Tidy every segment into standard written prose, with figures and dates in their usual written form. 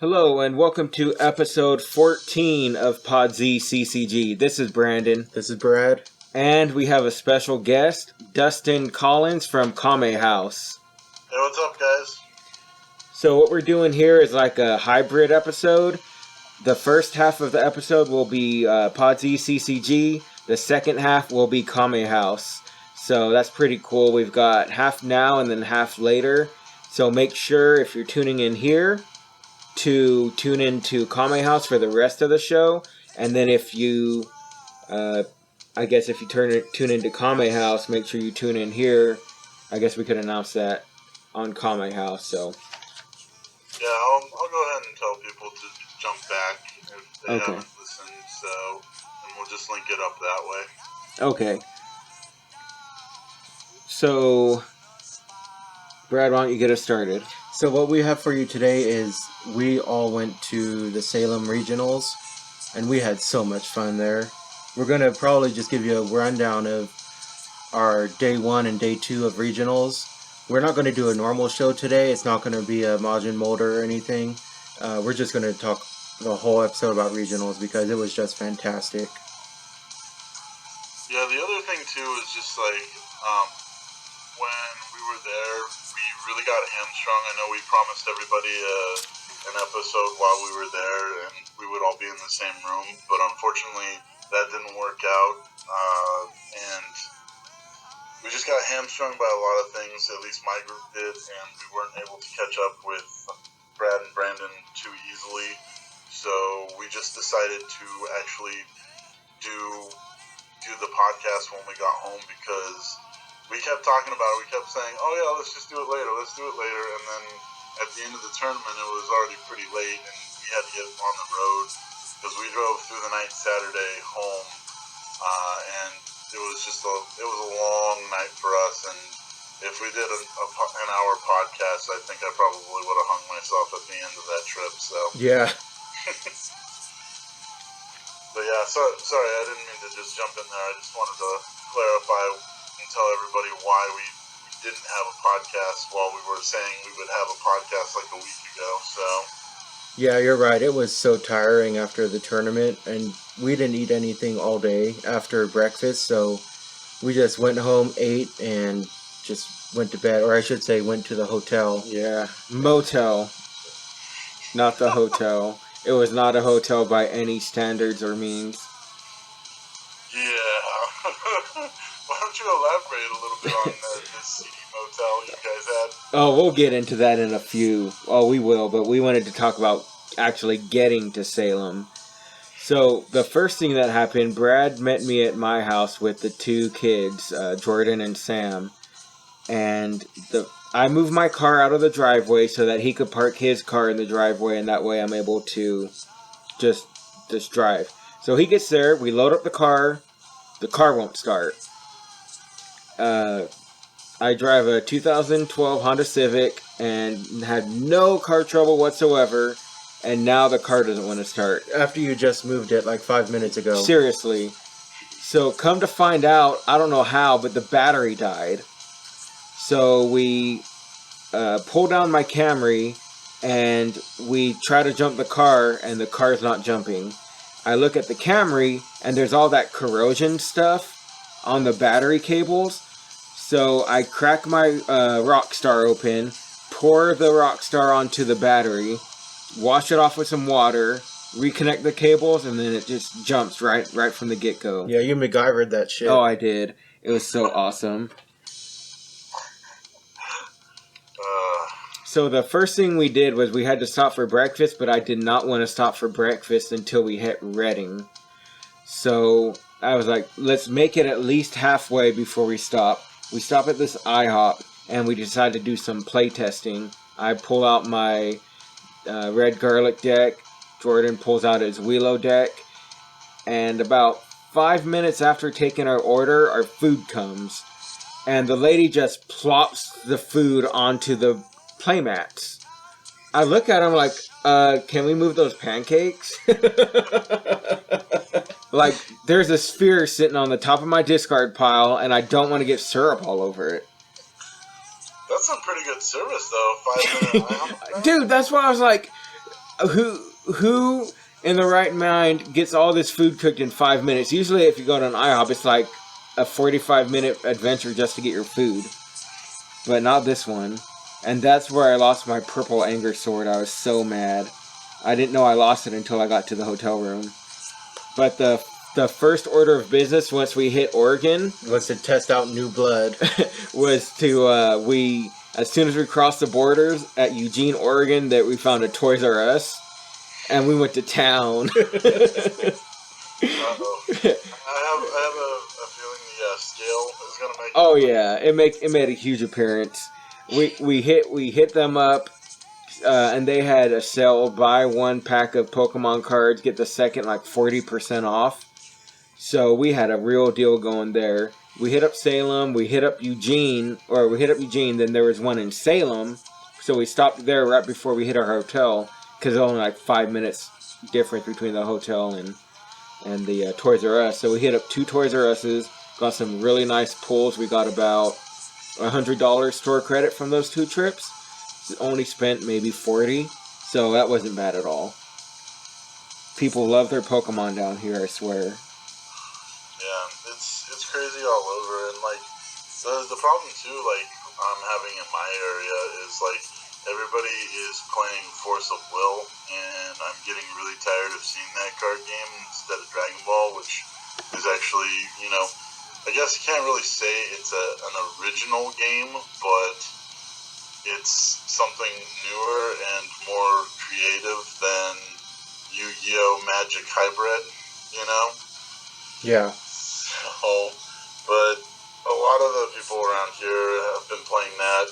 Hello and welcome to episode 14 of Pod Z CCG. This is Brandon. This is Brad. And we have a special guest, Dustin Collins from Kame House. Hey, what's up, guys? So what we're doing here is like a hybrid episode. The first half of the episode will be Pod Z CCG. The second half will be Kame House. So that's pretty cool. We've got half now and then half later. So make sure if you're tuning in here to tune into Kame House for the rest of the show, and then if you, if you tune into Kame House, make sure you tune in here. I guess we could announce that on Kame House. So yeah, I'll go ahead and tell people to jump back if they haven't listened. So, and we'll just link it up that way. Okay. So, Brad, why don't you get us started? So what we have for you today is we all went to the Salem regionals, and we had so much fun there. We're going to probably just give you a rundown of our day 1 and day 2 of regionals. We're not going to do a normal show today. It's not going to be a Majin Molder or anything. We're just going to talk the whole episode about regionals because it was just fantastic. Yeah, the other thing too is just like when we were there, we really got hamstrung. I know we promised everybody an episode while we were there, and we would all be in the same room, but unfortunately that didn't work out, and we just got hamstrung by a lot of things. At least my group did, and we weren't able to catch up with Brad and Brandon too easily, so we just decided to actually do the podcast when we got home, because we kept talking about it. We kept saying, oh yeah, let's do it later. And then at the end of the tournament, it was already pretty late, and we had to get on the road because we drove through the night Saturday home, and it was a long night for us. And if we did an hour podcast, I think I probably would have hung myself at the end of that trip. So Yeah. But yeah, sorry, I didn't mean to just jump in there. I just wanted to clarify and tell everybody why we didn't have a podcast while we were saying we would have a podcast like a week ago. So Yeah, you're right. It was so tiring after the tournament, and we didn't eat anything all day after breakfast, so we just went home, ate, and just went to bed, or I should say went to the hotel. Yeah, motel, not the hotel. It was not a hotel by any standards or means. yeah. Why don't you elaborate a little bit on the seedy motel you guys had? Oh, we'll get into that in a few. Oh, we will, but we wanted to talk about actually getting to Salem. So, the first thing that happened, Brad met me at my house with the two kids, Jordan and Sam. And I moved my car out of the driveway so that he could park his car in the driveway, and that way I'm able to just drive. So he gets there, we load up the car won't start. I drive a 2012 Honda Civic and had no car trouble whatsoever, and now the car doesn't want to start. After you just moved it like 5 minutes ago. Seriously. So come to find out, I don't know how, but the battery died. So we pull down my Camry and we try to jump the car, and the car's not jumping. I look at the Camry and there's all that corrosion stuff on the battery cables. So I crack my Rockstar open, pour the Rockstar onto the battery, wash it off with some water, reconnect the cables, and then it just jumps right from the get-go. Yeah, you MacGyvered that shit. Oh, I did. It was so awesome. So the first thing we did was we had to stop for breakfast, but I did not want to stop for breakfast until we hit Reading. So I was like, let's make it at least halfway before we stop. We stop at this IHOP, and we decide to do some play testing. I pull out my red garlic deck. Jordan pulls out his Wheelo deck. And about 5 minutes after taking our order, our food comes. And the lady just plops the food onto the playmats. I look at him like, can we move those pancakes? Like, there's a sphere sitting on the top of my discard pile, and I don't want to get syrup all over it. That's some pretty good service, though. 5 minute. Dude, that's why I was like, Who in the right mind gets all this food cooked in 5 minutes? Usually, if you go to an IHOP, it's like a 45-minute adventure just to get your food. But not this one. And that's where I lost my purple anger sword. I was so mad. I didn't know I lost it until I got to the hotel room. But the first order of business once we hit Oregon was to test out new blood. was to as soon as we crossed the borders at Eugene, Oregon, that we found a Toys R Us, and we went to town. I have a feeling the scale is gonna make. Oh yeah, it made a huge appearance. We hit them up, and they had a sale: buy one pack of Pokemon cards, get the second like 40% off. So we had a real deal going there. We hit up Salem, we hit up Eugene, then there was one in Salem. So we stopped there right before we hit our hotel, because only like 5 minutes difference between the hotel and the Toys R Us. So we hit up 2 Toys R Us's, got some really nice pulls. We got about $100 store credit from those 2 trips. Only spent maybe $40, so that wasn't bad at all. People love their Pokemon down here, I swear. Yeah, it's crazy all over, and like the problem too, like I'm having in my area is like everybody is playing Force of Will, and I'm getting really tired of seeing that card game instead of Dragon Ball, which is actually, you know, I guess you can't really say it's an original game, but it's something newer and more creative than Yu-Gi-Oh! Magic Hybrid, you know? Yeah. So, but a lot of the people around here have been playing that,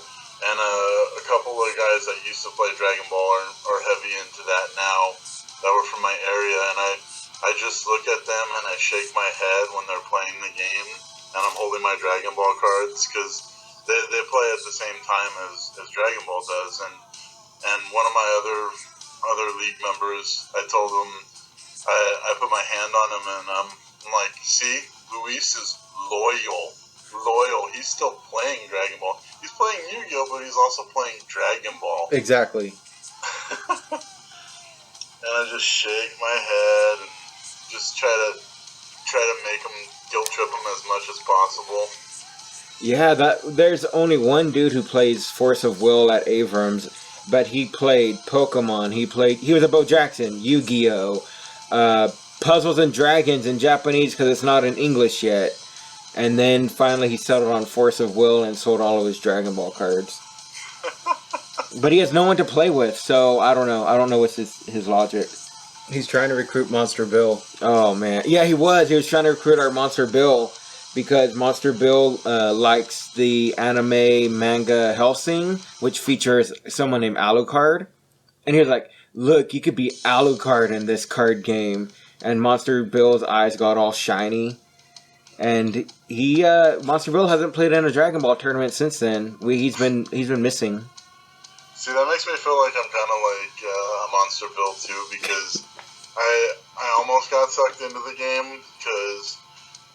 and a couple of guys that used to play Dragon Ball are heavy into that now, that were from my area, and I just look at them and I shake my head when they're playing the game, and I'm holding my Dragon Ball cards, because they play at the same time as Dragon Ball does, and one of my other league members, I told him, I put my hand on him, and I'm like, see, Luis is loyal. He's still playing Dragon Ball. He's playing Yu-Gi-Oh, but he's also playing Dragon Ball. Exactly. And I just shake my head and just try to make him guilt trip him as much as possible. Yeah, there's only one dude who plays Force of Will at Abrams, but he played Pokemon. He was a Bo Jackson, Yu-Gi-Oh, Puzzles and Dragons in Japanese because it's not in English yet. And then finally he settled on Force of Will and sold all of his Dragon Ball cards. But he has no one to play with, so I don't know. I don't know what's his logic. He's trying to recruit Monster Bill. Oh, man. Yeah, he was. He was trying to recruit our Monster Bill because Monster Bill likes the anime manga Hellsing, which features someone named Alucard. And he was like, look, you could be Alucard in this card game. And Monster Bill's eyes got all shiny. And Monster Bill hasn't played in a Dragon Ball tournament since then. He's been missing. See, that makes me feel like I'm kind of like a Monster Bill too, because I almost got sucked into the game because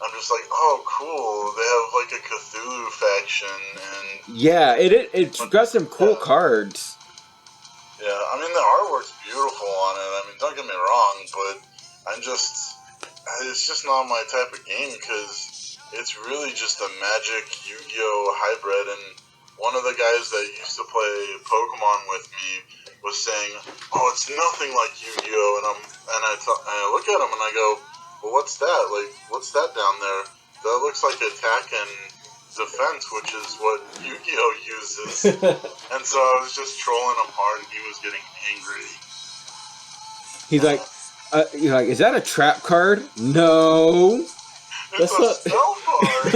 I'm just like, oh, cool, they have like a Cthulhu faction, and yeah, it's got some cool cards. Yeah, I mean the artwork's beautiful on it. I mean, don't get me wrong, but it's just not my type of game because it's really just a Magic Yu-Gi-Oh hybrid. And one of the guys that used to play Pokemon with me was saying, "Oh, it's nothing like Yu-Gi-Oh!" And I look at him and I go, "Well, what's that? Like, what's that down there? That looks like attack and defense, which is what Yu-Gi-Oh uses." And so I was just trolling him hard, and he was getting angry. He's like, you're like, is that a trap card? No. It's a spell card.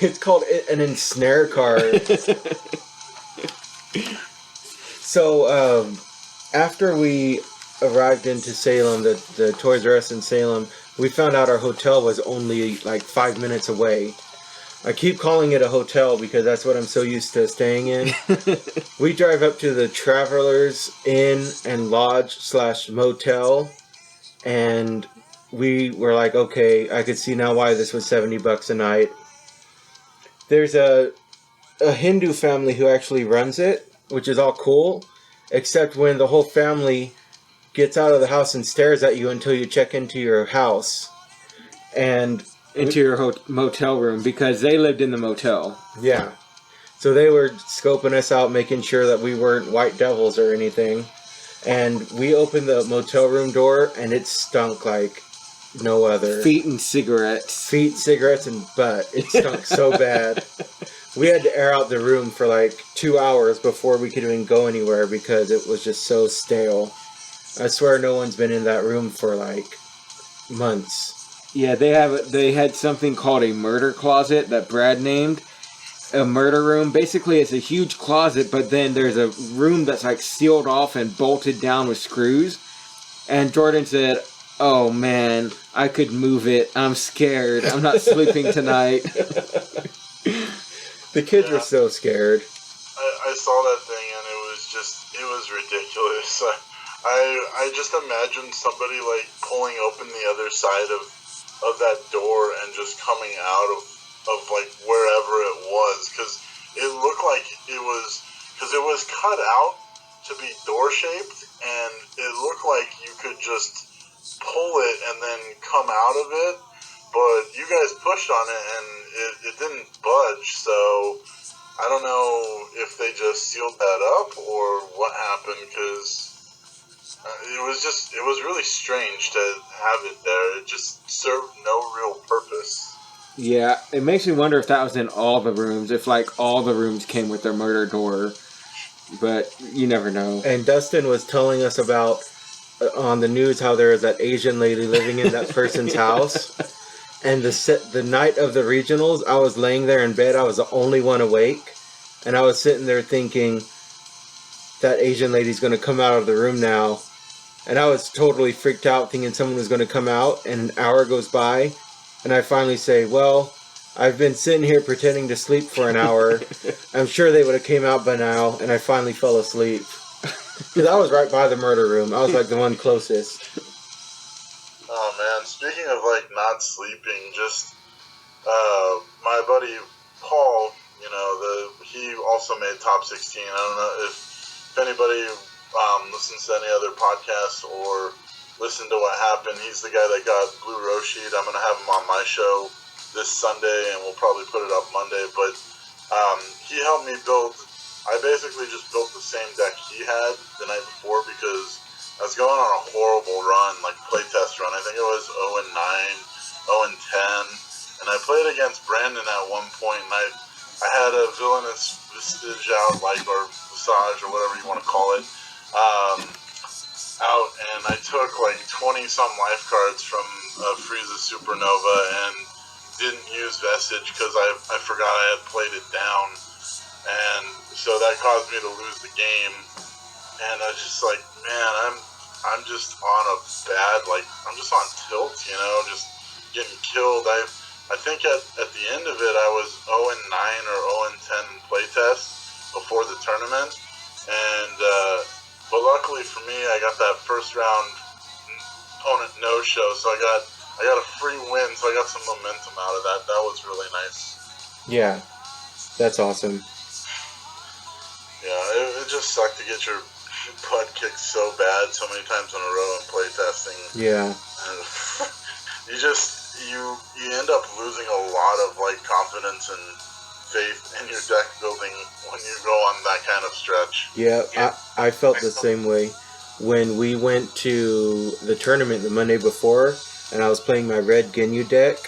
It's called an ensnare card. So, after we arrived into Salem, the Toys R Us in Salem, we found out our hotel was only like 5 minutes away. I keep calling it a hotel because that's what I'm so used to staying in. We drive up to the Travelers Inn and Lodge / motel, and we were like, okay, I could see now why this was $70 a night. There's a Hindu family who actually runs it, which is all cool, except when the whole family gets out of the house and stares at you until you check into your house. And into your motel room, because they lived in the motel. Yeah. So they were scoping us out, making sure that we weren't white devils or anything. And we opened the motel room door, and it stunk like no other. Feet, cigarettes, and butt. It stunk so bad. We had to air out the room for like 2 hours before we could even go anywhere because it was just so stale. I swear no one's been in that room for like months. Yeah, they had something called a murder closet that Brad named. A murder room. Basically, it's a huge closet, but then there's a room that's like sealed off and bolted down with screws. And Jordan said, "Oh man, I could move it. I'm scared. I'm not sleeping tonight." The kids were so scared. I saw that thing and it was ridiculous. I just imagined somebody like pulling open the other side of that door and just coming out of like wherever it was, because it looked like it was cut out to be door shaped, and it looked like you could just pull it and then come out of it, but you guys pushed on it and it didn't budge. So I don't know if they just sealed that up or what happened, because it was really strange to have it there. It just served no real purpose. Yeah, it makes me wonder if that was in all the rooms, if like all the rooms came with their murder door, but you never know. And Dustin was telling us about on the news how there was that Asian lady living in that person's house, and the night of the regionals, I was laying there in bed, I was the only one awake, and I was sitting there thinking, that Asian lady's going to come out of the room now, and I was totally freaked out thinking someone was going to come out, and an hour goes by, and I finally say, well, I've been sitting here pretending to sleep for an hour. I'm sure they would have came out by now, and I finally fell asleep. Because I was right by the murder room. I was like the one closest. Oh man, speaking of like not sleeping, just my buddy Paul, he also made top 16. I don't know if anybody listens to any other podcasts or listen to what happened. He's the guy that got Blue Row Sheet. I'm going to have him on my show this Sunday, and we'll probably put it up Monday. But he helped me build. I basically just built the same deck he had the night before, because I was going on a horrible run, like playtest run. I think it was 0-9, 0-10, and I played against Brandon at one point, and I had a Villainous Vestige out, or Visage, or whatever you want to call it, out, and I took like 20-some life cards from Frieza Supernova and didn't use Vestige because I forgot I had played it down, and so that caused me to lose the game. And I was just like, man, I'm just on a bad, I'm just on tilt, just getting killed. I think at the end of it, I was 0-9 or 0-10 in playtest before the tournament, and but luckily for me, I got that first round opponent no-show, so I got a free win, so I got some momentum out of that. That was really nice. Yeah, that's awesome. Yeah, it just sucked to get your butt kicked so bad so many times in a row in playtesting. Yeah. And you end up losing a lot of confidence and faith in your deck building when you go on that kind of stretch. Yeah, I felt the same way when we went to the tournament the Monday before, and I was playing my red Ginyu deck.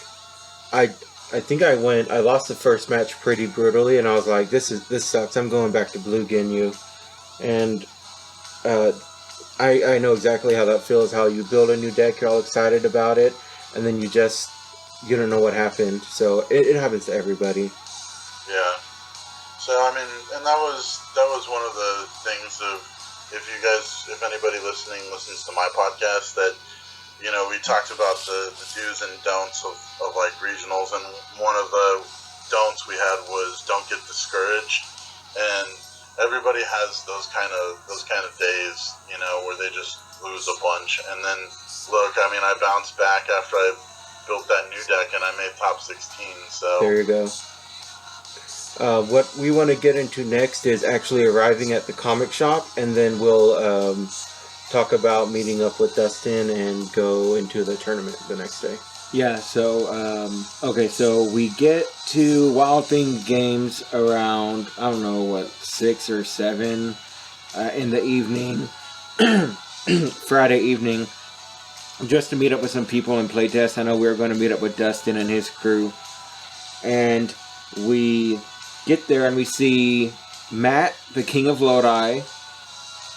I think I lost the first match pretty brutally, and I was like, this sucks. I'm going back to blue Ginyu. And I know exactly how that feels, how you build a new deck, you're all excited about it, and then you don't know what happened. So it happens to everybody. Yeah. So I mean, and that was one of the things of, if anybody listening listens to my podcast, that we talked about the do's and don'ts of regionals, and one of the don'ts we had was don't get discouraged. And everybody has those kind of days, where they just lose a bunch. And then look, I mean, I bounced back after I built that new deck and I made top 16. So there you go. What we want to get into next is actually arriving at the comic shop, and then we'll talk about meeting up with Dustin and go into the tournament the next day. Yeah, so, okay, so we get to Wild Thing Games around, I don't know, what, 6 or 7 in the evening, Friday evening, just to meet up with some people and play test. I know we were going to meet up with Dustin and his crew. And we get there and we see Matt, the King of Lodi.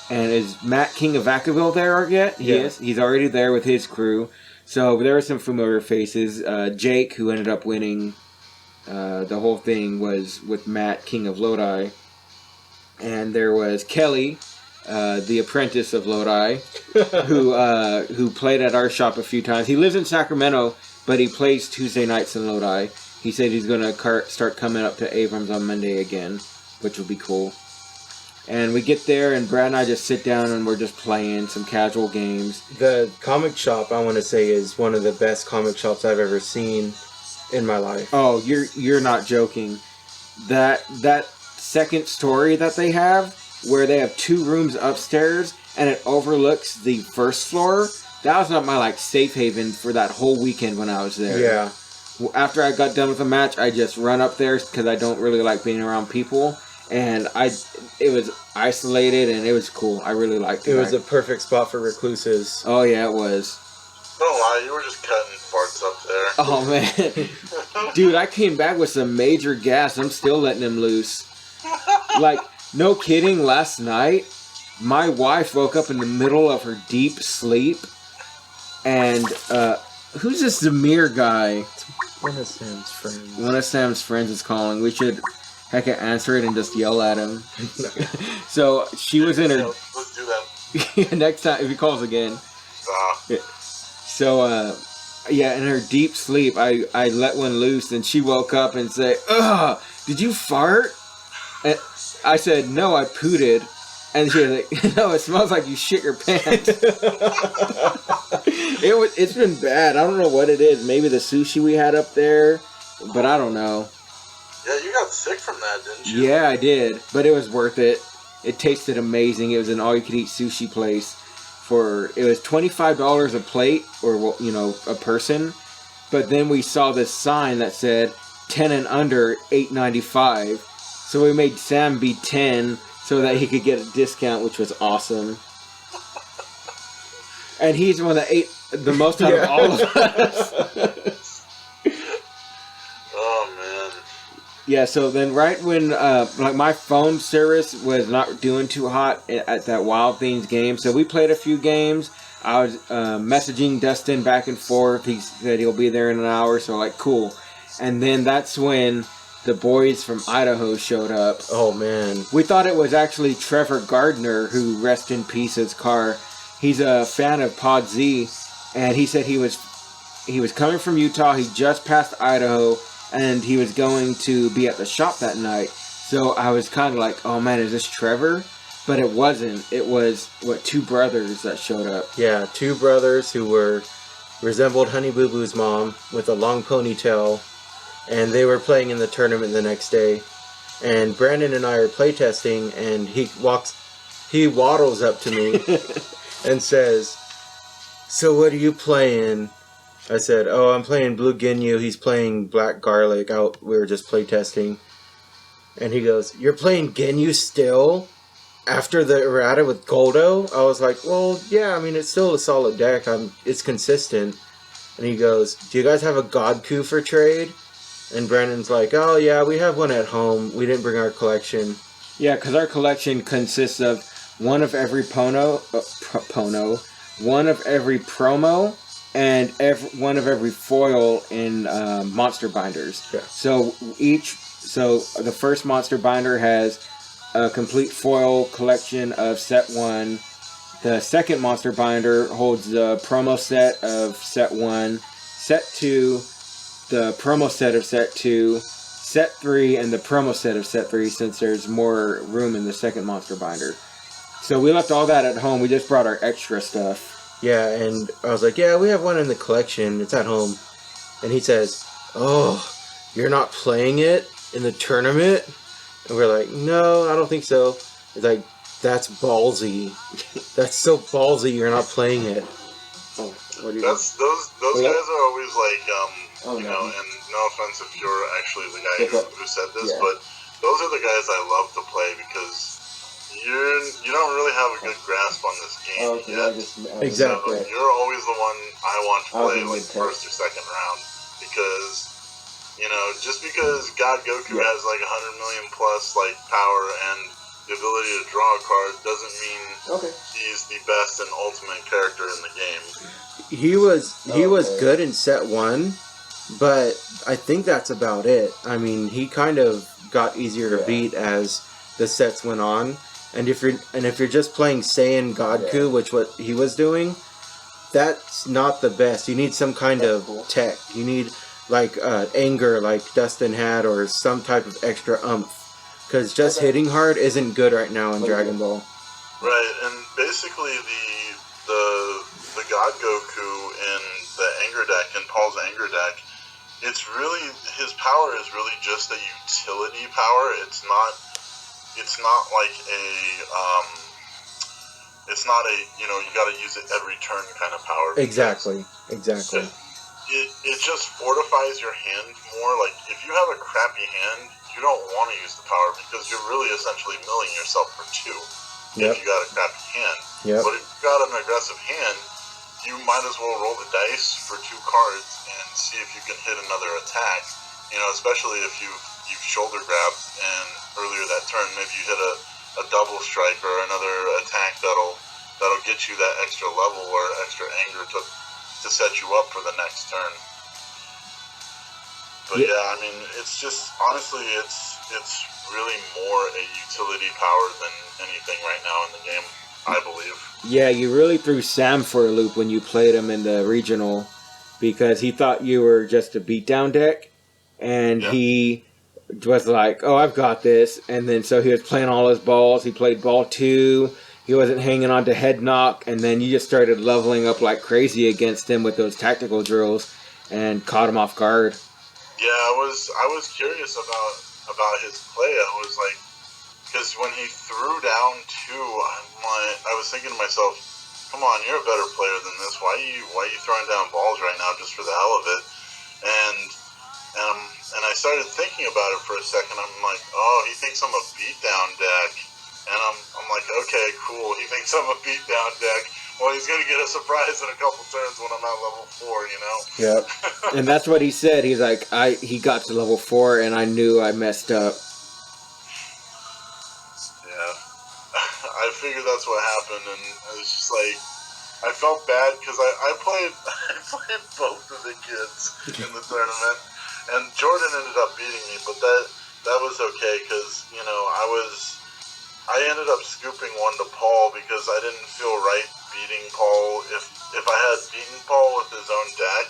And is Matt King of Vacaville there yet? He is. He's already there with his crew. So there were some familiar faces. Jake, who ended up winning the whole thing, was with Matt King of Lodi. And there was Kelly, the apprentice of Lodi, who played at our shop a few times. He lives in Sacramento, but he plays Tuesday nights in Lodi. He said he's going to start coming up to Abrams on Monday again, which will be cool. And we get there, and Brad and I just sit down, and we're just playing some casual games. The comic shop, I want to say, is one of the best comic shops I've ever seen in my life. Oh, you're not joking. That second story that they have, where they have 2 rooms upstairs, and it overlooks the first floor, that was not my, safe haven for that whole weekend when I was there. Yeah. After I got done with the match, I just run up there, because I don't really like being around people. And it was isolated, and it was cool. I really liked it. It was a perfect spot for recluses. Oh, yeah, it was. Don't lie, you were just cutting farts up there. Oh, man. Dude, I came back with some major gas. I'm still letting him loose. No kidding, last night, my wife woke up in the middle of her deep sleep, and, who's this Zamir guy? One of Sam's friends. One of Sam's friends is calling. We should... Heck, answer it and just yell at him. So she was in her. Let's do that. Next time, if he calls again. So, yeah, in her deep sleep, I let one loose, and she woke up and said, "Ugh, did you fart?" And I said, "No, I pooted." And she was like, "No, it smells like you shit your pants." It's been bad. I don't know what it is. Maybe the sushi we had up there, but I don't know. Yeah, you got sick from that, didn't you? Yeah, I did, but it was worth it. It tasted amazing. It was an all-you-could-eat sushi place. It was $25 a plate, or a person. But then we saw this sign that said 10 and under, $8.95. So we made Sam be 10 so that he could get a discount, which was awesome. And he's the one that ate the most out of all of us. Oh, man. Yeah, so then right when, my phone service was not doing too hot at that Wild Things game, so we played a few games. I was messaging Dustin back and forth. He said he'll be there in an hour, so cool. And then that's when the boys from Idaho showed up. Oh, man. We thought it was actually Trevor Gardner, who, rest in peace, his car. He's a fan of Pod Z, and he said he was coming from Utah. He just passed Idaho, and he was going to be at the shop that night. So I was kind of like, oh man, is this Trevor? But it wasn't. It was, 2 brothers that showed up. Yeah, 2 brothers who resembled Honey Boo Boo's mom with a long ponytail. And they were playing in the tournament the next day. And Brandon and I are playtesting, and he waddles up to me and says, "So what are you playing?" I said, "Oh, I'm playing Blue Ginyu. He's playing Black Garlic. We were just playtesting." And he goes, "You're playing Ginyu still? After the errata with Goldo?" I was like, "Well, yeah, I mean, it's still a solid deck. It's consistent." And he goes, "Do you guys have a God Coup for trade?" And Brandon's like, "Oh, yeah, we have one at home. We didn't bring our collection." Yeah, because our collection consists of one of every one of every promo, and one of every foil in monster binders. Yeah. So the first monster binder has a complete foil collection of set 1. The second monster binder holds the promo set of set 1, set 2, the promo set of set 2, set 3, and the promo set of set 3, since there's more room in the second monster binder. So we left all that at home. We just brought our extra stuff. Yeah, and I was like, "Yeah, we have one in the collection. It's at home." And he says, "Oh, you're not playing it in the tournament?" And we're like, "No, I don't think so." He's like, That's ballsy. That's so ballsy. You're not playing it. Oh, what do you? Those Hello? guys are always like, Oh, you no. know, and no offense if you're actually the guy What's up? who said this, Yeah. but those are the guys I love to play because you don't really have a good grasp on this game Oh, okay, yet. Exactly. So you're always the one I want to I'll play be like mid-tech. first or second round because you know just because God Goku Yeah. has like 100 million plus like power and the ability to draw a card doesn't mean Okay. he's the best and ultimate character in the game. He was Okay. good in set 1, but I think that's about it. I mean, he kind of got easier to Yeah. beat as the sets went on. And if you're just playing Saiyan Godku, Yeah. which what he was doing, that's not the best. You need some kind That's of cool. tech. You need like anger, like Dustin had, or some type of extra umph. Because just Okay. hitting hard isn't good right now in What is Dragon it? Ball. Right, and basically the God Goku in the anger deck, in Paul's anger deck, it's really his power is really just a utility power. It's not like it's not a you got to use it every turn kind of power. Exactly. It just fortifies your hand more. Like if you have a crappy hand, you don't want to use the power because you're really essentially milling yourself for 2 Yep. if you got a crappy hand. Yep. But if you got an aggressive hand, you might as well roll the dice for 2 cards and see if you can hit another attack. Especially if you've shoulder grabbed and earlier that turn maybe you hit a double strike or another attack that'll get you that extra level or extra anger to set you up for the next turn. But yeah, I mean, it's just honestly, it's really more a utility power than anything right now in the game, I believe. Yeah, you really threw Sam for a loop when you played him in the regional because he thought you were just a beatdown deck, and Yeah. he was like, "Oh, I've got this," and then so he was playing all his balls. He played ball 2. He wasn't hanging on to head knock, and then you just started leveling up like crazy against him with those tactical drills, and caught him off guard. Yeah, I was curious about his play. I was like, because when he threw down 2, I was thinking to myself, come on, you're a better player than this. Why are you throwing down balls right now just for the hell of it? And I started thinking about it for a second. I'm like, oh, he thinks I'm a beatdown deck. And I'm like, okay, cool. He thinks I'm a beatdown deck. Well, he's going to get a surprise in a couple turns when I'm at level 4, Yep. And that's what he said. He's like, he got to level 4, and I knew I messed up. Yeah. I figured that's what happened, and it was just like, I felt bad because I played both of the kids in the tournament, and Jordan ended up beating me, but that was okay because I ended up scooping one to Paul because I didn't feel right beating Paul. If I had beaten Paul with his own deck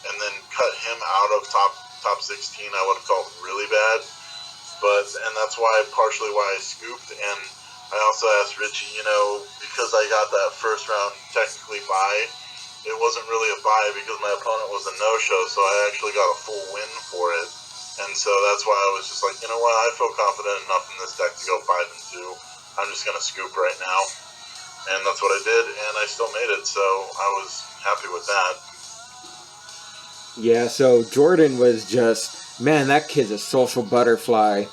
and then cut him out of top 16, I would have felt really bad. And that's partially why I scooped. And I also asked Richie, because I got that first round technically bye, it wasn't really a bye because my opponent was a no-show, so I actually got a full win for it. And so that's why I was just like, you know what, I feel confident enough in this deck to go 5-2. I'm just going to scoop right now. And that's what I did, and I still made it, so I was happy with that. Yeah, so Jordan was just, man, that kid's a social butterfly.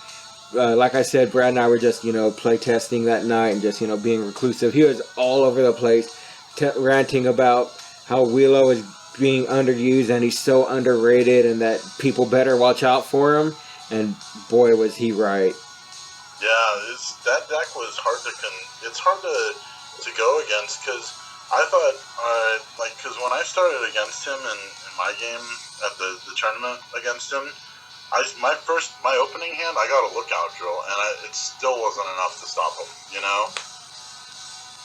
Like I said, Brad and I were just, play testing that night and just, being reclusive. He was all over the place, ranting about how Willow is being underused and he's so underrated and that people better watch out for him. And boy, was he right. Yeah, that deck was it's hard to go against because I thought, because when I started against him in my game at the tournament against him, my opening hand, I got a lookout drill, and it still wasn't enough to stop him,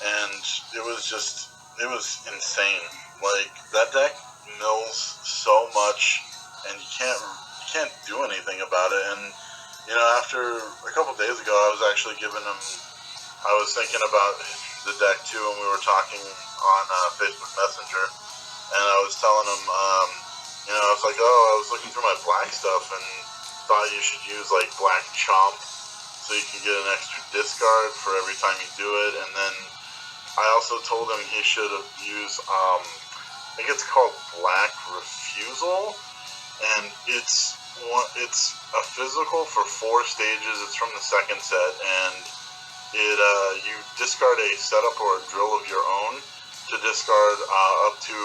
And it was insane. Like, that deck mills so much, and you can't do anything about it. And, after a couple days ago, I was actually I was thinking about the deck too, and we were talking on Facebook Messenger, and I was telling him, I was like, oh, I was looking through my black stuff and thought you should use like black chomp so you can get an extra discard for every time you do it. And then I also told him he should have used, I think it's called Black Refusal, and it's a physical for 4 stages. It's from the second set, and you discard a setup or a drill of your own to discard up to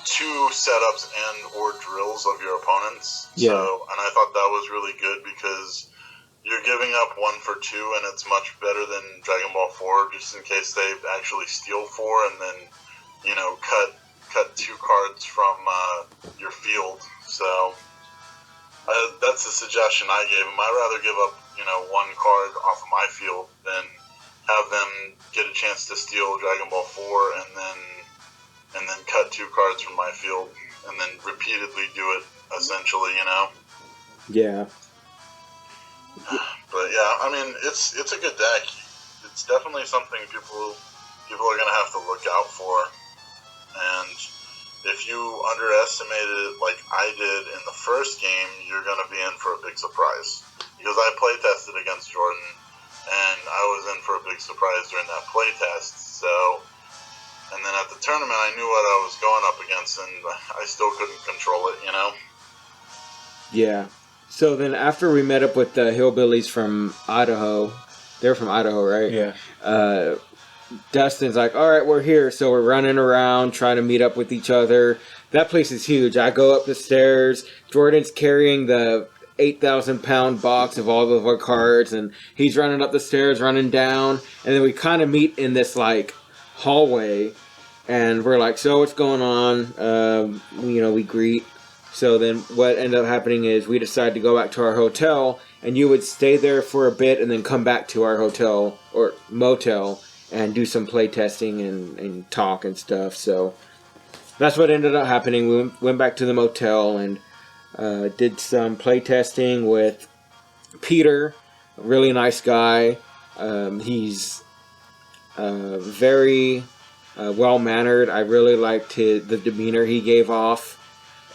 2 setups and or drills of your opponents. Yeah. So, and I thought that was really good because you're giving up 1 for 2, and it's much better than Dragon Ball 4, just in case they actually steal 4 and then, cut 2 cards from your field. So that's a suggestion I gave him. I'd rather give up, 1 card off of my field than have them get a chance to steal Dragon Ball 4 and then cut 2 cards from my field and then repeatedly do it, essentially, Yeah. But yeah, I mean, it's a good deck. It's definitely something people are gonna have to look out for. And if you underestimated it like I did in the first game, you're gonna be in for a big surprise. Because I play tested against Jordan, and I was in for a big surprise during that play test. So, and then at the tournament, I knew what I was going up against, and I still couldn't control it. Yeah. So then after we met up with the hillbillies from Idaho, they're from Idaho, right? Yeah. Dustin's like, all right, we're here. So we're running around trying to meet up with each other. That place is huge. I go up the stairs. Jordan's carrying the 8,000-pound box of all of our cards, and he's running up the stairs, running down. And then we kind of meet in this, hallway. And we're like, so what's going on? We greet. So then what ended up happening is we decided to go back to our hotel, and you would stay there for a bit and then come back to our hotel or motel and do some play testing and talk and stuff. So that's what ended up happening. We went back to the motel and did some play testing with Peter, a really nice guy. He's very well-mannered. I really liked the demeanor he gave off.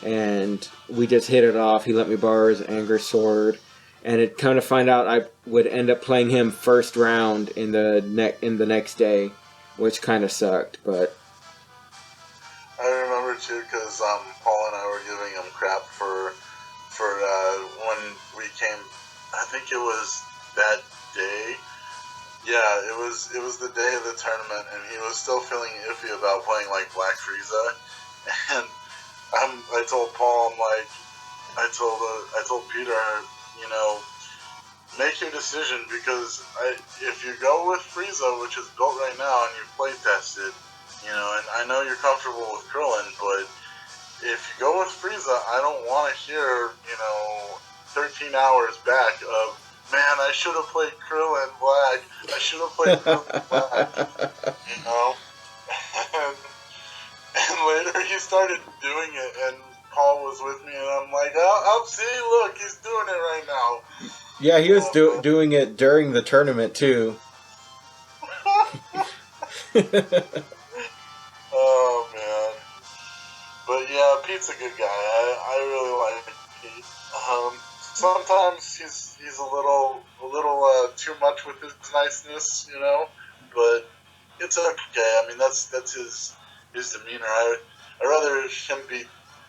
And we just hit it off. He let me borrow his Anger Sword, and it kind of find out I would end up playing him first round in the next day, which kind of sucked. But I remember too because Paul and I were giving him crap for when we came. I think it was that day. Yeah, it was the day of the tournament, and he was still feeling iffy about playing Black Frieza, and. I told Paul, I told Peter, make your decision because if you go with Frieza, which is built right now, and you play tested, and I know you're comfortable with Krillin, but if you go with Frieza, I don't want to hear, 13 hours back of, man, I should have played Krillin Black. I should have played Krillin Black, And later he started doing it, and Paul was with me, and I'm like, oh, see, look, he's doing it right now. Yeah, he was doing it during the tournament, too. Oh, man. But yeah, Pete's a good guy. I really like Pete. Sometimes he's a little too much with his niceness, but it's okay. I mean, that's his demeanor. I'd rather him be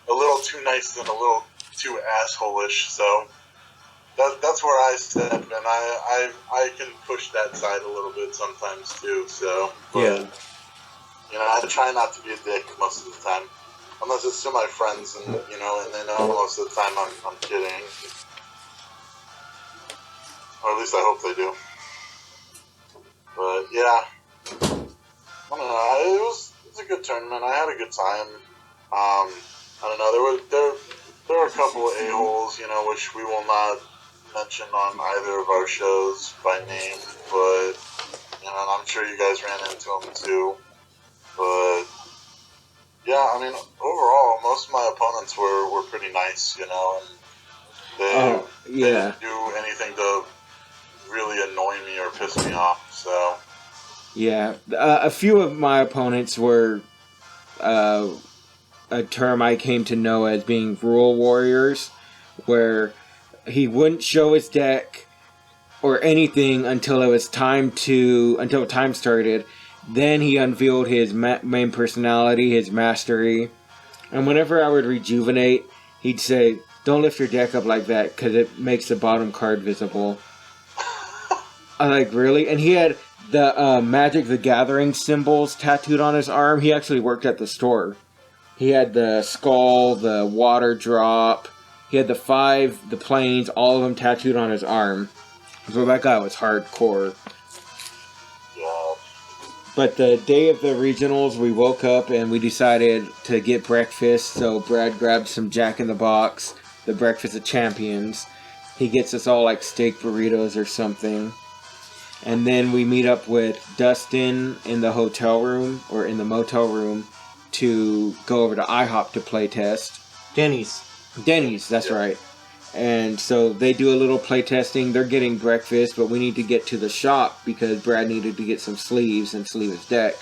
a little too nice than a little too asshole-ish. So that's where I step, and I can push that side a little bit sometimes too. So yeah, I try not to be a dick most of the time, unless it's to my friends, and and they know most of the time I'm kidding, or at least I hope they do. But yeah, I don't know. It was a good tournament. I had a good time. I don't know. There were a couple of a-holes, which we will not mention on either of our shows by name, but and I'm sure you guys ran into them too. But yeah, I mean, overall, most of my opponents were pretty nice, and they didn't do anything to really annoy me or piss me off. So yeah, a few of my opponents were a term I came to know as being rule warriors, where he wouldn't show his deck or anything until time started. Then he unveiled his main personality, his mastery. And whenever I would rejuvenate, he'd say, "Don't lift your deck up like that, because it makes the bottom card visible." I'm like, really? And he had the Magic the Gathering symbols tattooed on his arm. He actually worked at the store. He had the skull, the water drop. He had the planes, all of them tattooed on his arm. So that guy was hardcore. Yeah. But the day of the regionals, we woke up and we decided to get breakfast. So Brad grabbed some Jack in the Box, the Breakfast of Champions. He gets us all like steak burritos or something. And then we meet up with Dustin in the hotel room, or in the motel room, to go over to IHOP to play test. Denny's, that's right. And so they do a little play testing. They're getting breakfast, but we need to get to the shop because Brad needed to get some sleeves and sleeve his deck.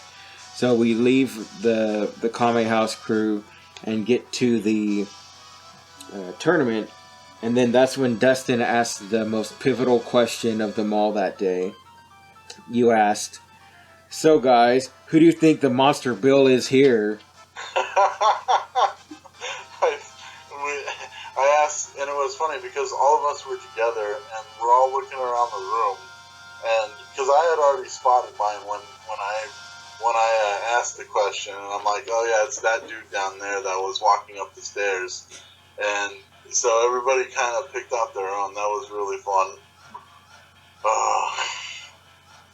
So we leave the Kame House crew and get to the tournament. And then that's when Dustin asked the most pivotal question of them all that day. You asked, "So guys, who do you think the monster bill is here?" I asked, and it was funny because all of us were together and we're all looking around the room, and because I had already spotted mine when I asked the question, and I'm like, "Oh yeah, it's that dude down there that was walking up the stairs," and so everybody kind of picked out their own. That was really fun.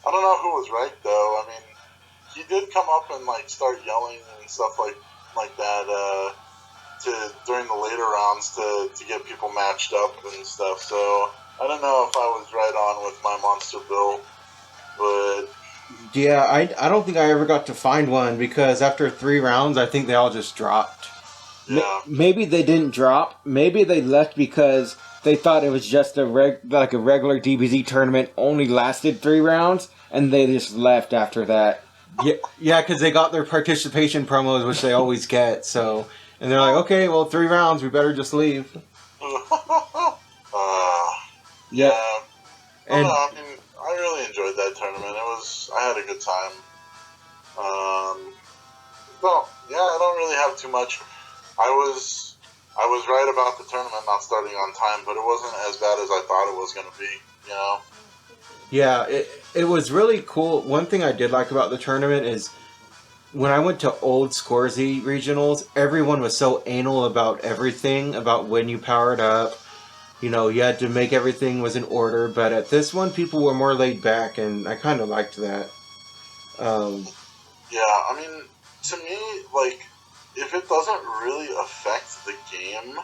I don't know who was right though. I mean, he did come up and like start yelling and stuff like that during the later rounds to get people matched up and stuff. So I don't know if I was right on with my monster bill, but Yeah, I don't think I ever got to find one because after 3 rounds, I think they all just dropped. yeah. Maybe they didn't drop. Maybe they left because they thought it was just a regular DBZ tournament, only lasted 3 rounds, and they just left after that. Yeah, because they got their participation promos, which they always get. So, and they're like, okay, well, 3 rounds, we better just leave. Yeah. And I mean, I really enjoyed that tournament. I had a good time. Well, yeah, I don't really have too much. I was right about the tournament not starting on time, but it wasn't as bad as I thought it was going to be, you know? yeah, it was really cool. One thing I did like about the tournament is when I went to old Scoresy regionals, everyone was so anal about everything, about when you powered up. You know, you had to make everything was in order, but at this one, people were more laid back, and I kind of liked that. Yeah, I mean, to me, like, if it doesn't really affect the game,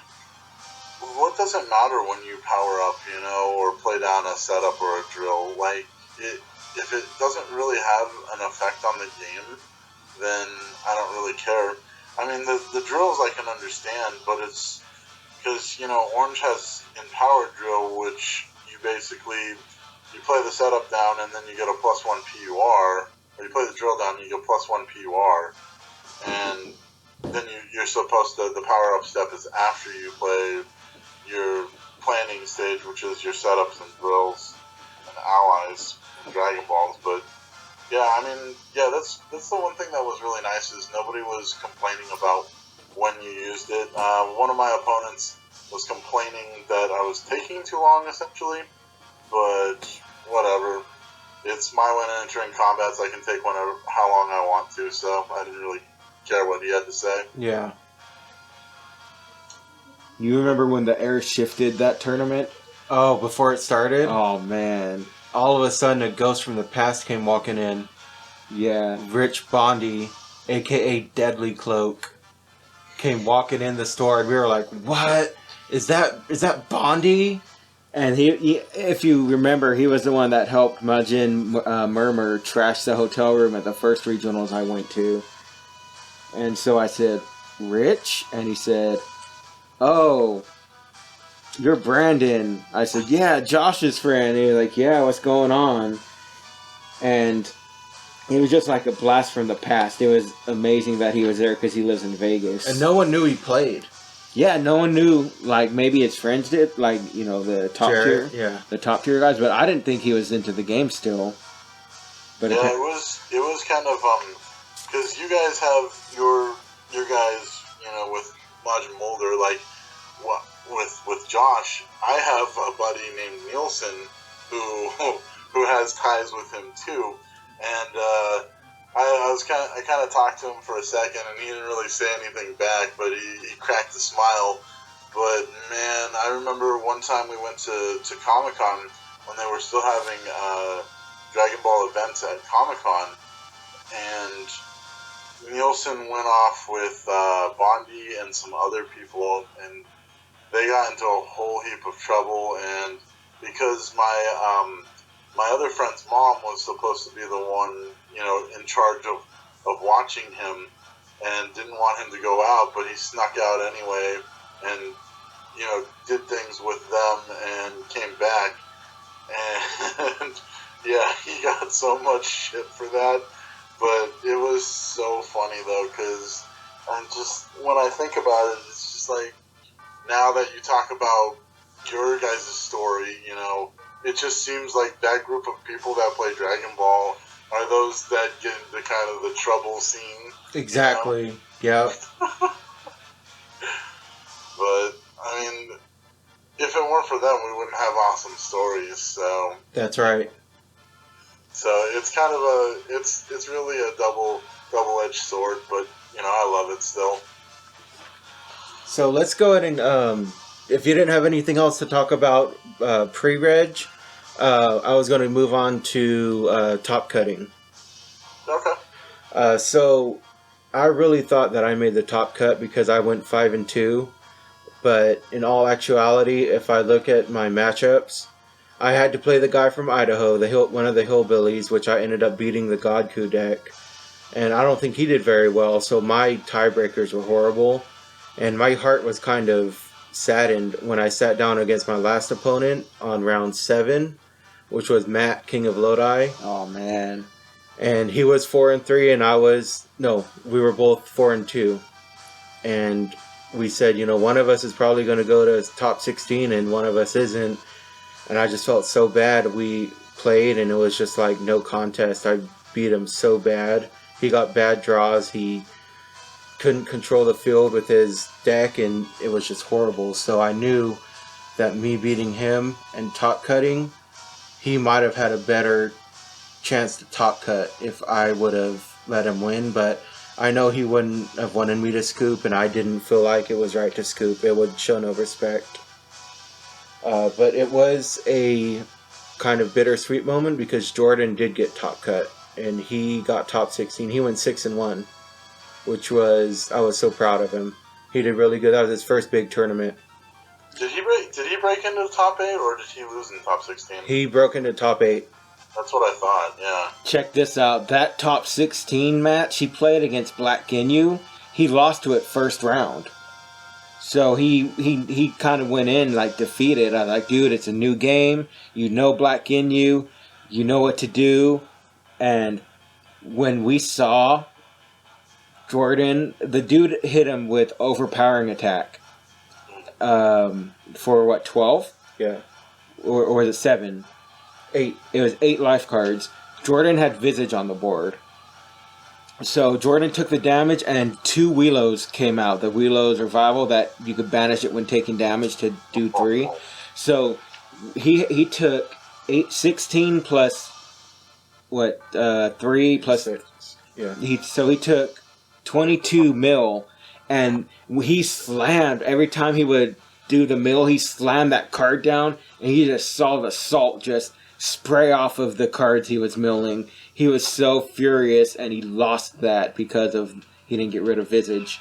what does it matter when you power up, you know, or play down a setup or a drill? Like, if it doesn't really have an effect on the game, then I don't really care. I mean, the drills I can understand, but it's because, you know, Orange has Empowered Drill, which you basically, you play the setup down and then you get a +1 PUR, or you play the drill down and you get +1 PUR, and then you're supposed to, the power-up step is after you play your planning stage, which is your setups and drills and allies and Dragon Balls. But yeah, I mean, yeah, that's the one thing that was really nice is nobody was complaining about when you used it. One of my opponents was complaining that I was taking too long, essentially, but whatever. It's my way of entering combats. I can take how long I want to, so I didn't really care what he had to say. Yeah. You remember when the air shifted that tournament? Oh, before it started? Oh, man. All of a sudden, a ghost from the past came walking in. Yeah. Rich Bondi, a.k.a. Deadly Cloak, came walking in the store, and we were like, what? Is that Bondi? And he, if you remember, he was the one that helped Majin Murmur trash the hotel room at the first regionals I went to. And so I said, Rich? And he said, oh, you're Brandon. I said, yeah, Josh's friend. And he was like, yeah, what's going on? And it was just like a blast from the past. It was amazing that he was there because he lives in Vegas. And no one knew he played. Yeah, no one knew. Like maybe his friends did, like the top Jared, tier, yeah. the top tier guys. But I didn't think he was into the game still. But Yeah, it was kind of because you guys have your guys, with Majin Mulder, like with Josh. I have a buddy named Nielsen who who has ties with him too, and I kind of talked to him for a second, and he didn't really say anything back, but he cracked a smile. But man, I remember one time we went to Comic Con when they were still having Dragon Ball events at Comic Con, and Nielsen went off with Bondi and some other people, and they got into a whole heap of trouble. And because my other friend's mom was supposed to be the one, in charge of watching him, and didn't want him to go out, but he snuck out anyway, and did things with them and came back, and yeah, he got so much shit for that. But it was so funny though, because when I think about it, it's just like, now that you talk about your guys' story, it just seems like that group of people that play Dragon Ball are those that get into kind of the trouble scene. Exactly. Yeah. But I mean, if it weren't for them, we wouldn't have awesome stories. So That's right. So it's kind of it's really a double-edged sword, but I love it still. So let's go ahead and if you didn't have anything else to talk about pre-reg, I was going to move on to top cutting. Okay. So I really thought that I made the top cut because I went 5-2, but in all actuality, if I look at my matchups, I had to play the guy from Idaho, one of the hillbillies, which I ended up beating the Godku deck, and I don't think he did very well. So my tiebreakers were horrible, and my heart was kind of saddened when I sat down against my last opponent on round 7, which was Matt, King of Lodi. Oh man. And he was 4-3, and we were both 4-2. And we said, one of us is probably going to go to top 16 and one of us isn't. And I just felt so bad. We played and it was just like no contest. I beat him so bad. He got bad draws. He couldn't control the field with his deck, and it was just horrible. So I knew that me beating him and top cutting, he might have had a better chance to top cut if I would have let him win, but I know he wouldn't have wanted me to scoop, and I didn't feel like it was right to scoop. It would show no respect. But it was a kind of bittersweet moment because Jordan did get top cut, and he got top 16. He went 6-1, which I was so proud of him. He did really good. That was his first big tournament. Did he break into the top 8, or did he lose in top 16? He broke into top 8. That's what I thought, yeah. Check this out. That top 16 match he played against Black Ginyu, he lost to it first round. So he kind of went in like defeated. I was like, dude, it's a new game. You know Black Ginyu. You know what to do. And when we saw Jordan, the dude hit him with overpowering attack. For what, 12? Yeah. Or was it 7? 8. It was 8 life cards. Jordan had Visage on the board. So Jordan took the damage, and 2 Welos came out. The Welos Revival, that you could banish it when taking damage to do 3. So he took 16 plus what 3 plus 6. Yeah. He took 22 mil, and he slammed every time he would do the mill. He slammed that card down, and he just saw the salt just spray off of the cards he was milling. He was so furious, and he lost that because he didn't get rid of Visage.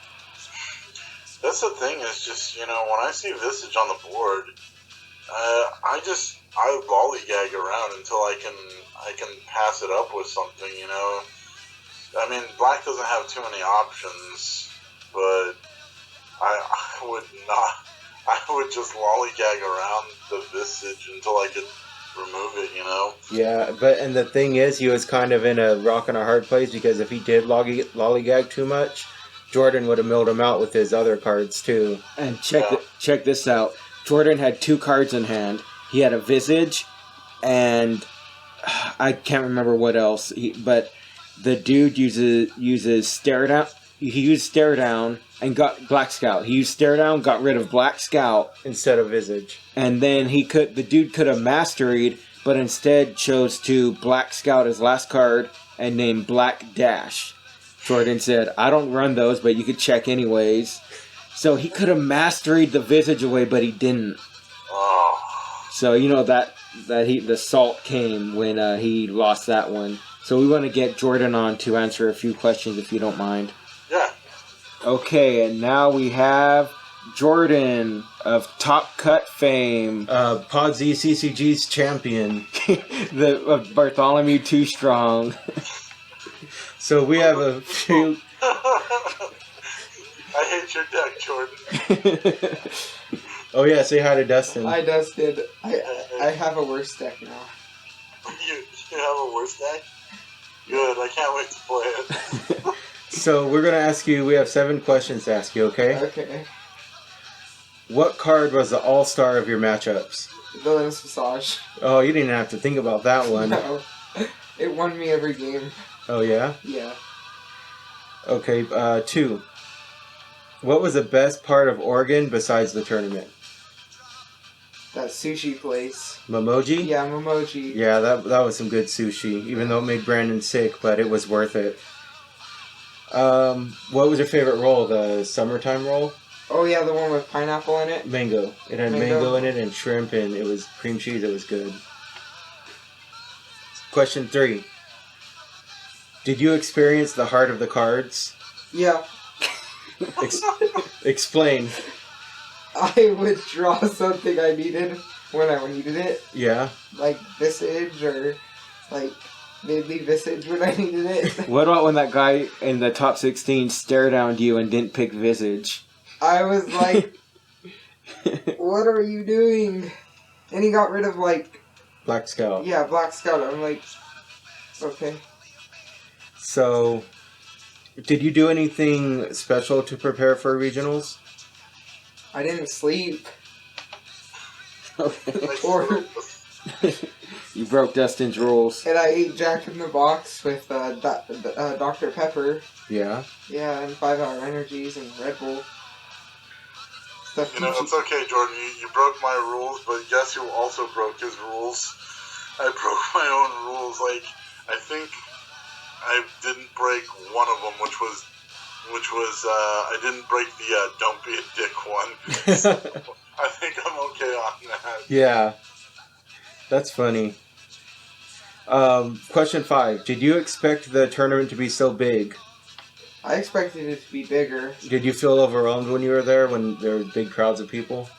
That's the thing, is just, when I see Visage on the board, I lollygag around until I can pass it up with something, I mean, Black doesn't have too many options, but I would just lollygag around the Visage until I could remove it, Yeah, and the thing is, he was kind of in a rock and a hard place, because if he did lollygag too much, Jordan would have milled him out with his other cards too. And check this out. Jordan had 2 cards in hand. He had a Visage, and I can't remember what else. But the dude uses Stare Down. He used Stare Down and got Black Scout. He used Stare Down, got rid of Black Scout instead of Visage. And then the dude could have Masteried, but instead chose to Black Scout his last card and named Black Dash. Jordan said, I don't run those, but you could check anyways. So he could have Masteried the Visage away, but he didn't. Oh. So you know that the salt came when he lost that one. So we want to get Jordan on to answer a few questions if you don't mind. Yeah. Okay, and now we have Jordan of Top Cut fame. Pod Z CCG's champion. Of Bartholomew Too Strong. So we have a few... I hate your deck, Jordan. Oh yeah, say hi to Dustin. Hi, Dustin. I have a worse deck now. You have a worse deck? Good, I can't wait to play it. So we're going to ask you, we have 7 questions to ask you, okay? Okay. What card was the all-star of your matchups? Villainous Visage. Oh, you didn't have to think about that one. No. It won me every game. Oh yeah? Yeah. Okay, 2. What was the best part of Oregon besides the tournament? That sushi place. Memoji? Yeah, Memoji. Yeah, that was some good sushi, even though it made Brandon sick, but it was worth it. What was your favorite roll? The summertime roll? Oh yeah, the one with pineapple in it? Mango. It had mango in it and shrimp, and it was cream cheese. It was good. Question 3. Did you experience the heart of the cards? Yeah. Explain. I would draw something I needed when I needed it. Yeah. Like Visage or like maybe Visage when I needed it. What about when that guy in the top 16 stared down you and didn't pick Visage? I was like, what are you doing? And he got rid of like... Black Scout. Yeah, Black Scout. I'm like, okay. So, did you do anything special to prepare for regionals? I didn't sleep. Okay. Or... You broke Dustin's rules. And I ate Jack in the Box with Dr. Pepper. Yeah. Yeah, and 5-hour energies and Red Bull. Stuff You know, it's okay, Jordan. You broke my rules, but guess who also broke his rules? I broke my own rules. Like, I think I didn't break one of them, which was I didn't break the don't be a dick one. So I think I'm okay on that. Yeah. That's funny. Question 5. Did you expect the tournament to be so big? I expected it to be bigger. Did you feel overwhelmed when you were there, when there were big crowds of people?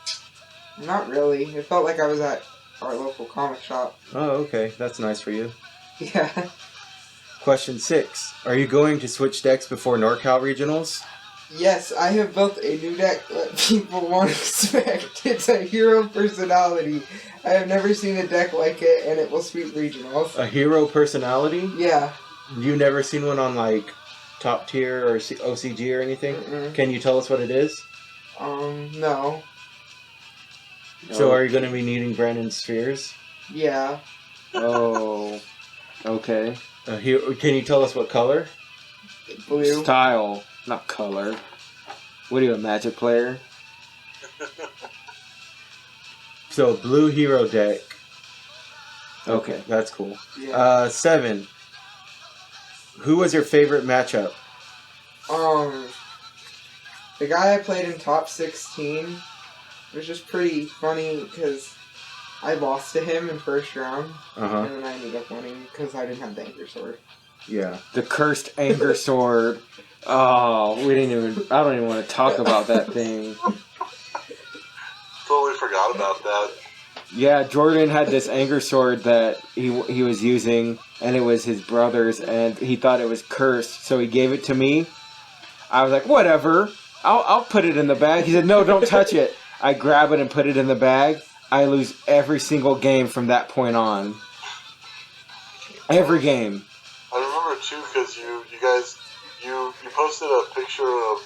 Not really. It felt like I was at our local comic shop. Oh, okay. That's nice for you. Yeah. Question 6. Are you going to switch decks before NorCal Regionals? Yes, I have built a new deck that people won't expect. It's a hero personality. I have never seen a deck like it, and it will sweep regionals. A hero personality? Yeah. You never seen one on, like, Top Tier or OCG or anything? Mm-mm. Can you tell us what it is? No. So are you going to be needing Brandon's spheres? Yeah. Oh. Okay. Can you tell us what color? Blue. Style, not color. What are you, a Magic player? So, blue hero deck. Okay. That's cool. Yeah. 7. Who was your favorite matchup? The guy I played in top 16 was just pretty funny because I lost to him in first round, Uh-huh. and then I ended up winning because I didn't have the Anchor Sword. Yeah. The cursed anger sword. Oh, I don't even want to talk about that thing. Totally forgot about that. Yeah, Jordan had this anger sword that he was using, and it was his brother's, and he thought it was cursed, so he gave it to me. I was like, whatever, I'll put it in the bag. He said, no, don't touch it. I grab it and put it in the bag. I lose every single game from that point on. Every game. I remember too, because you guys you posted a picture of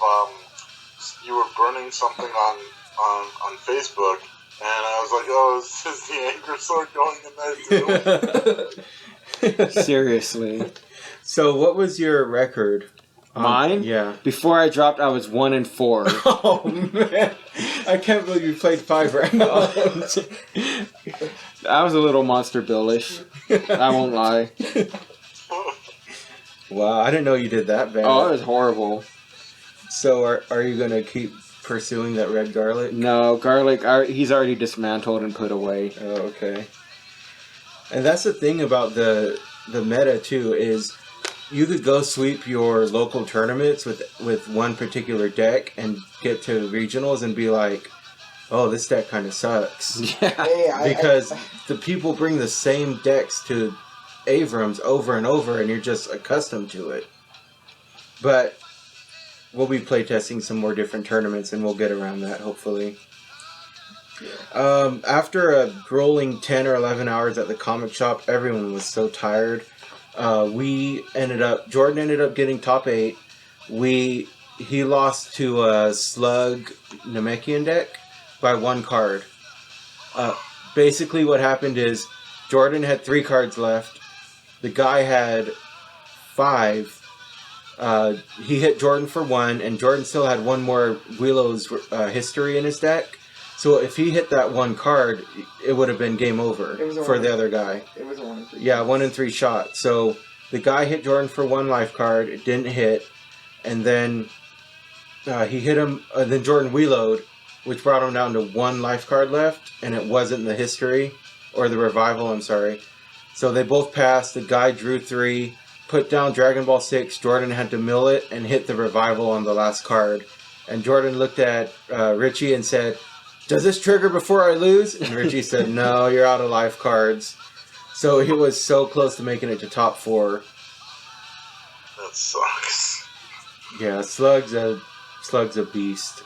you were burning something on Facebook, and I was like, oh, is the anger sword going in there too? Seriously. So, what was your record? Mine? Yeah. Before I dropped, I was 1-4. Oh man, I can't believe you played 5 rounds. I was a little monster billish. I won't lie. Wow, I didn't know you did that bad. Oh, it was horrible. So, are you gonna keep pursuing that red garlic? No, garlic, he's already dismantled and put away. Oh, okay. And that's the thing about the meta too, is you could go sweep your local tournaments with one particular deck and get to regionals and be like, oh, this deck kind of sucks. Yeah. Hey, Because the people bring the same decks to Avrams over and over, and you're just accustomed to it. But we'll be playtesting some more different tournaments, and we'll get around that, hopefully. After a grueling 10 or 11 hours at the comic shop, everyone was so tired. Jordan ended up getting top 8. He lost to a Slug Namekian deck by 1 card. Basically what happened is Jordan had 3 cards left. The guy had 5. He hit Jordan for 1, and Jordan still had 1 more Willow's history in his deck. So if he hit that 1 card, it would have been game over for the other guy. It was a 1 in 3. Yeah, 1 in 3 shot. So the guy hit Jordan for 1 life card. It didn't hit. And then he hit him. Then Jordan reload, which brought him down to 1 life card left. And it wasn't the history. Or the revival, I'm sorry. So they both passed. The guy drew 3. Put down Dragon Ball 6. Jordan had to mill it and hit the revival on the last card. And Jordan looked at Richie and said, does this trigger before I lose? And Richie said, no, you're out of life cards. So he was so close to making it to top 4. That sucks. Yeah, Slug's a beast.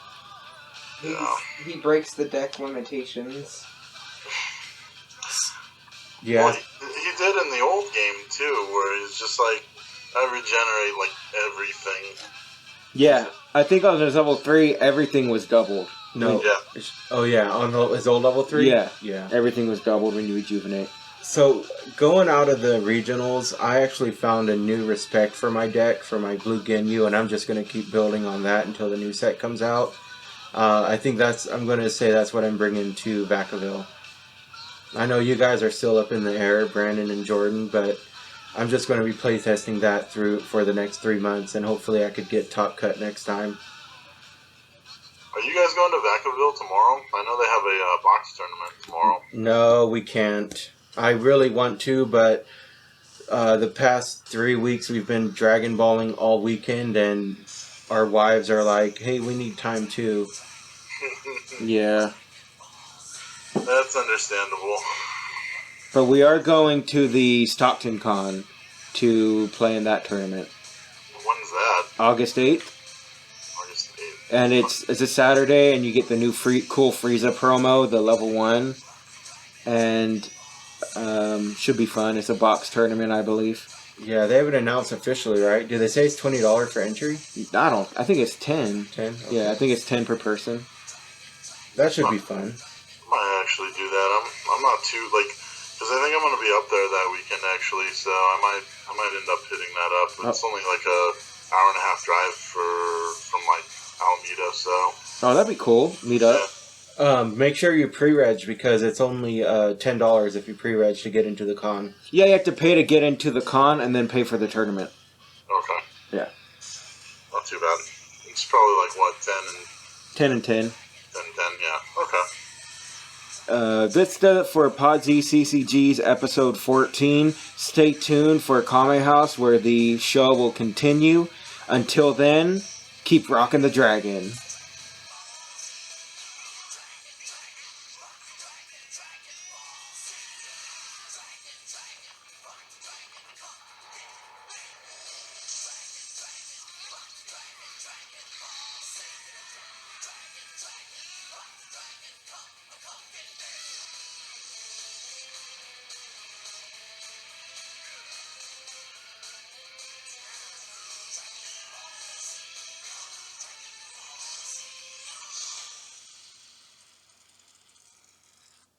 He breaks the deck limitations. Yeah. Well, he did in the old game too, where he's just like, I regenerate like everything. Yeah, I think on his level 3, everything was doubled. No. Yeah. Oh yeah, on his old level 3? Yeah. Yeah. Everything was doubled when you rejuvenate. So, going out of the regionals, I actually found a new respect for my deck, for my Blue Ginyu, and I'm just going to keep building on that until the new set comes out. I think I'm going to say that's what I'm bringing to Vacaville. I know you guys are still up in the air, Brandon and Jordan, but I'm just going to be playtesting that through for the next 3 months, and hopefully I could get top cut next time. Are you guys going to Vacaville tomorrow? I know they have a box tournament tomorrow. No, we can't. I really want to, but the past 3 weeks we've been Dragon Balling all weekend, and our wives are like, hey, we need time too. Yeah. That's understandable. But we are going to the Stockton Con to play in that tournament. When's that? August 8th. August 8th. And it's a Saturday, and you get the new cool Frieza promo, the level 1. And should be fun. It's a box tournament, I believe. Yeah, they haven't announced officially, right? Do they say it's $20 for entry? I think it's 10. 10? Okay. Yeah, I think it's 10 per person. That should be fun. Might actually do that. I'm not too because I think I'm gonna be up there that weekend actually, so I might end up hitting that up. It's only like a hour and a half drive from like Alameda, so. Oh, that'd be cool. Meet up. Make sure you pre-reg because it's only $10 if you pre-reg to get into the con. Yeah, you have to pay to get into the con and then pay for the tournament. Okay. Yeah. Not too bad. It's probably like what 10 and 10 and 10. 10, yeah. Okay. This does it for Pod Z CCG's episode 14. Stay tuned for Kame House where the show will continue. Until then, keep rocking the dragon.